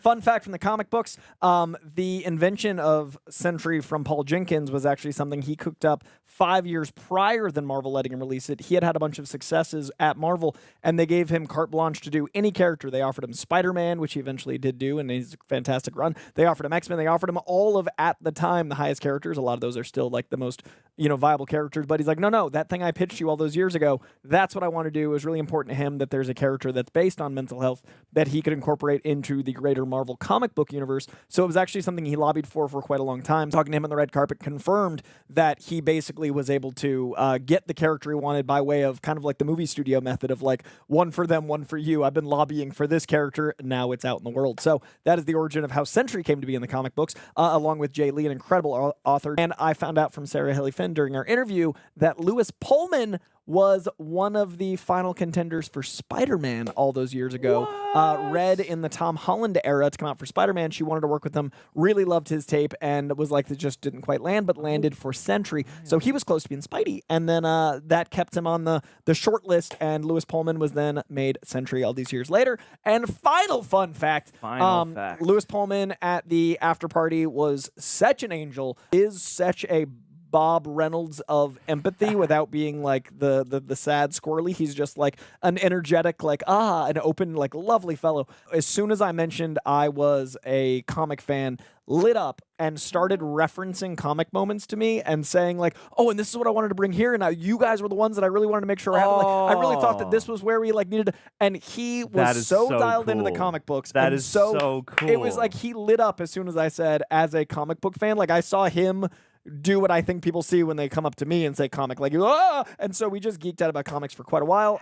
Fun fact from the comic books, the invention of Sentry from Paul Jenkins was actually something he cooked up 5 years prior than Marvel letting him release it. He had had a bunch of successes at Marvel, and they gave him carte blanche to do any character. They offered him Spider-Man, which he eventually did do, and he's a fantastic run. They offered him X-Men. They offered him all of, at the time, the highest characters. A lot of those are still like the most, viable characters. But he's like, no, that thing I pitched you all those years ago, that's what I want to do. It was really important to him that there's a character that's based on mental health that he could incorporate into the greater Marvel comic book universe. So it was actually something he lobbied for quite a long time. Talking to him on the red carpet confirmed that he basically was able to get the character he wanted by way of kind of like the movie studio method of like, one for them, one for you. I've been lobbying for this character, now it's out in the world. So that is the origin of how Sentry came to be in the comic books, along with Jay Lee, an incredible author. And I found out from Sarah Haley Finn during our interview that Lewis Pullman was one of the final contenders for Spider-Man all those years ago. Read in the Tom Holland era to come out for Spider-Man. She wanted to work with him, really loved his tape, and was like, it just didn't quite land, but landed for Sentry. So he was close to being Spidey. And then that kept him on the short list, and Lewis Pullman was then made Sentry all these years later. And final fun fact, Lewis Pullman at the after party was such an angel, is such a Bob Reynolds of empathy without being like the sad squirrely. He's just like an energetic, like, an open, like lovely fellow. As soon as I mentioned I was a comic fan, lit up and started referencing comic moments to me and saying like, oh, and this is what I wanted to bring here. And now you guys were the ones that I really wanted to make sure I had. Like, I really thought that this was where we like needed to, and he was so dialed into the comic books. That is so cool. It was like he lit up as soon as I said, as a comic book fan, like I saw him do what I think people see when they come up to me and say comic, like, and so we just geeked out about comics for quite a while.